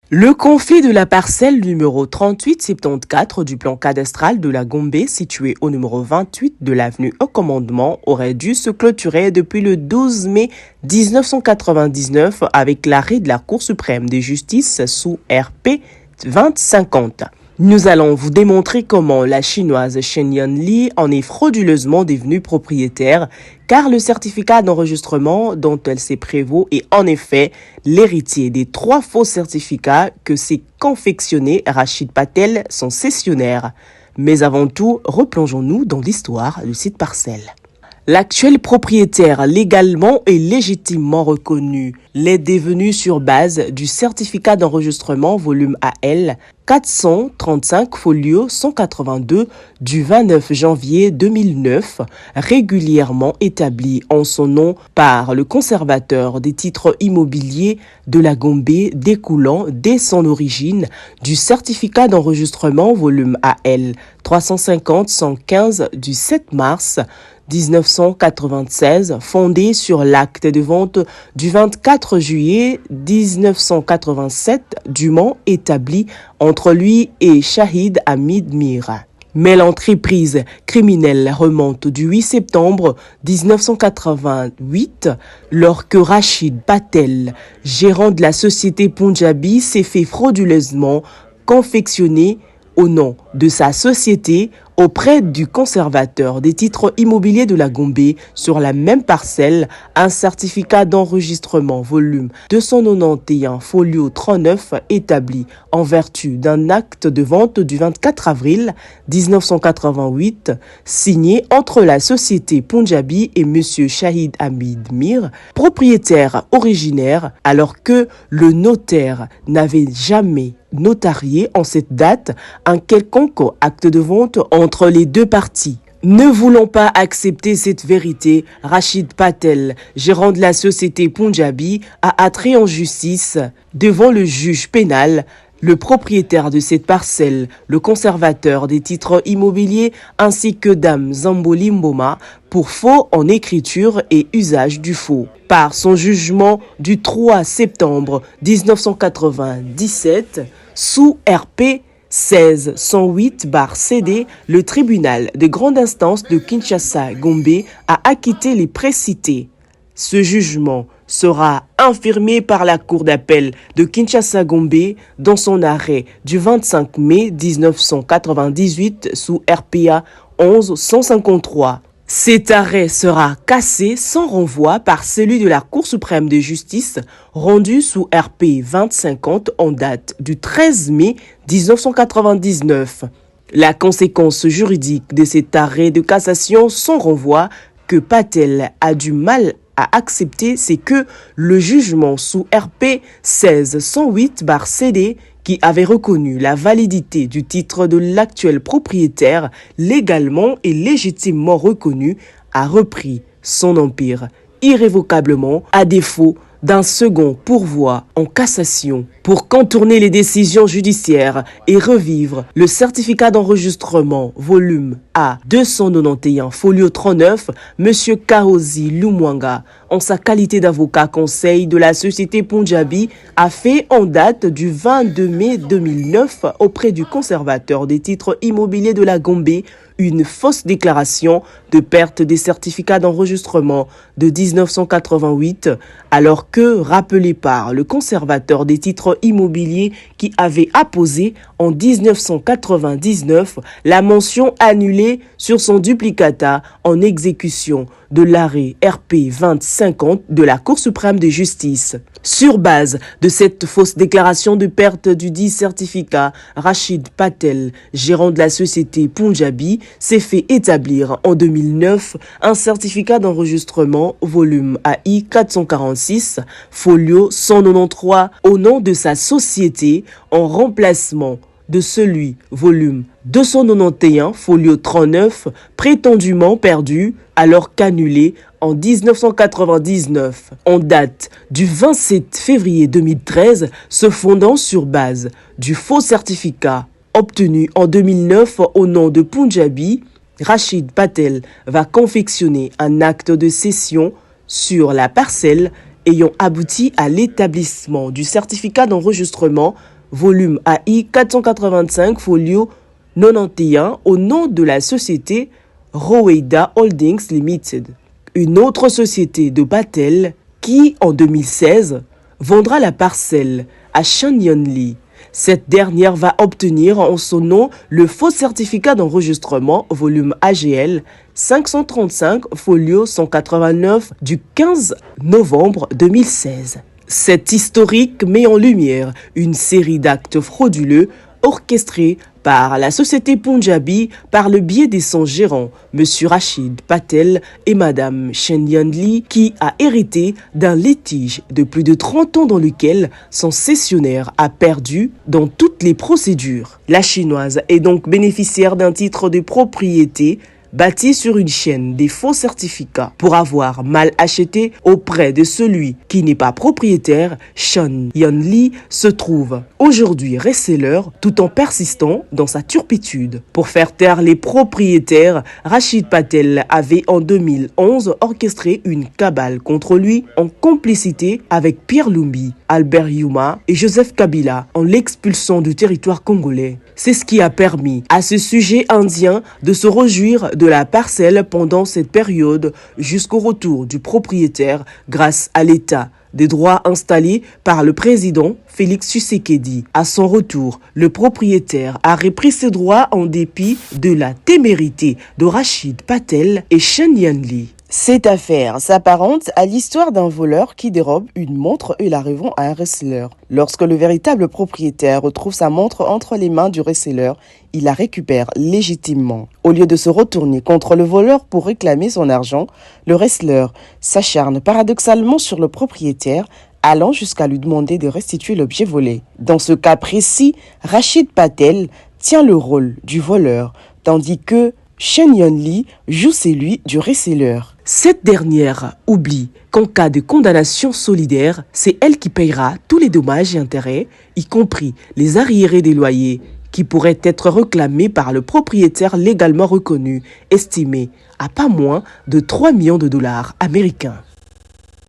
Le conflit de la parcelle numéro 3874 du plan cadastral de la Gombe, situé au numéro 28 de l'avenue Au Commandement, aurait dû se clôturer depuis le 12 mai 1999 avec l'arrêt de la Cour suprême de justice sous RP 2050. Nous allons vous démontrer comment la chinoise Shen Yanli en est frauduleusement devenue propriétaire, car le certificat d'enregistrement dont elle s'est prévaut est en effet l'héritier des 3 faux certificats que s'est confectionné Rachid Patel, son cessionnaire. Mais avant tout, replongeons-nous dans l'histoire de cette parcelle. L'actuel propriétaire légalement et légitimement reconnu l'est devenu sur base du certificat d'enregistrement volume AL 435 folio 182 du 29 janvier 2009, régulièrement établi en son nom par le conservateur des titres immobiliers de la Gombe, découlant dès son origine du certificat d'enregistrement volume AL 350-115 du 7 mars 1996, fondé sur l'acte de vente du 24 juillet 1987 dûment établi entre lui et Shahid Hamid Mir. Mais l'entreprise criminelle remonte du 8 septembre 1988, lorsque Rachid Patel, gérant de la société Punjabi, s'est fait frauduleusement confectionner au nom de sa société auprès du conservateur des titres immobiliers de la Gombe sur la même parcelle un certificat d'enregistrement volume 291 folio 39 établi en vertu d'un acte de vente du 24 avril 1988 signé entre la société Punjabi et M. Shahid Hamid Mir, propriétaire originaire, alors que le notaire n'avait jamais notarié en cette date un quelconque acte de vente entre les deux parties. Ne voulant pas accepter cette vérité, Rachid Patel, gérant de la société Punjabi, a attrait en justice devant le juge pénal le propriétaire de cette parcelle, le conservateur des titres immobiliers ainsi que Dame Zamboli Mboma pour faux en écriture et usage du faux. Par son jugement du 3 septembre 1997, sous RP 16-108-CD, le tribunal de grande instance de Kinshasa-Gombe a acquitté les précités. Ce jugement sera infirmé par la Cour d'appel de Kinshasa-Gombe dans son arrêt du 25 mai 1998 sous RPA 11-153. Cet arrêt sera cassé sans renvoi par celui de la Cour suprême de justice rendu sous RP 2050 en date du 13 mai 1999. La conséquence juridique de cet arrêt de cassation sans renvoi que Patel a du mal à accepter, c'est que le jugement sous RP 16-108-CD qui avait reconnu la validité du titre de l'actuel propriétaire légalement et légitimement reconnu a repris son empire irrévocablement à défaut d'un second pourvoi en cassation pour contourner les décisions judiciaires et revivre le certificat d'enregistrement volume A 291 folio 39, M. Kaozi Lumwanga, en sa qualité d'avocat conseil de la société Punjabi, a fait en date du 22 mai 2009 auprès du conservateur des titres immobiliers de la Gombe une fausse déclaration de perte des certificats d'enregistrement de 1988, alors que, rappelé par le conservateur des titres immobiliers qui avait apposé en 1999 la mention annulée sur son duplicata en exécution de l'arrêt RP 2050 de la Cour suprême de justice. Sur base de cette fausse déclaration de perte du dit certificat, Rachid Patel, gérant de la société Punjabi, s'est fait établir en 2009 un certificat d'enregistrement volume AI 446, folio 193 au nom de sa société en remplacement de celui volume 291 folio 39 prétendument perdu alors qu'annulé en 1999 en date du 27 février 2013 se fondant sur base du faux certificat obtenu en 2009 au nom de Punjabi. Rachid Patel va confectionner un acte de cession sur la parcelle ayant abouti à l'établissement du certificat d'enregistrement volume AI 485, folio 91, au nom de la société Roweida Holdings Limited, une autre société de Patel qui, en 2016, vendra la parcelle à Shen Yunli. Cette dernière va obtenir en son nom le faux certificat d'enregistrement, volume AGL 535, folio 189 du 15 novembre 2016. Cet historique met en lumière une série d'actes frauduleux orchestrés par la société Punjabi par le biais de son gérant, M. Rachid Patel et Mme Shen Yunli, qui a hérité d'un litige de plus de 30 ans dans lequel son cessionnaire a perdu dans toutes les procédures. La chinoise est donc bénéficiaire d'un titre de propriété bâti sur une chaîne des faux certificats pour avoir mal acheté auprès de celui qui n'est pas propriétaire. Shen Yunli se trouve aujourd'hui reseller tout en persistant dans sa turpitude. Pour faire taire les propriétaires, Rachid Patel avait en 2011 orchestré une cabale contre lui en complicité avec Pierre Lumbi, Albert Yuma et Joseph Kabila en l'expulsant du territoire congolais. C'est ce qui a permis à ce sujet indien de se réjouir de la parcelle pendant cette période jusqu'au retour du propriétaire grâce à l'état des droits installés par le président Félix Tshisekedi. À son retour, le propriétaire a repris ses droits en dépit de la témérité de Rachid Patel et Shen Yunli. Cette affaire s'apparente à l'histoire d'un voleur qui dérobe une montre et la revend à un reseller. Lorsque le véritable propriétaire retrouve sa montre entre les mains du reseller, il la récupère légitimement. Au lieu de se retourner contre le voleur pour réclamer son argent, le reseller s'acharne paradoxalement sur le propriétaire, allant jusqu'à lui demander de restituer l'objet volé. Dans ce cas précis, Rachid Patel tient le rôle du voleur, tandis que Shen Yunli joue celui du reseller. Cette dernière oublie qu'en cas de condamnation solidaire, c'est elle qui payera tous les dommages et intérêts, y compris les arriérés des loyers, qui pourraient être réclamés par le propriétaire légalement reconnu, estimé à pas moins de 3 millions de dollars américains.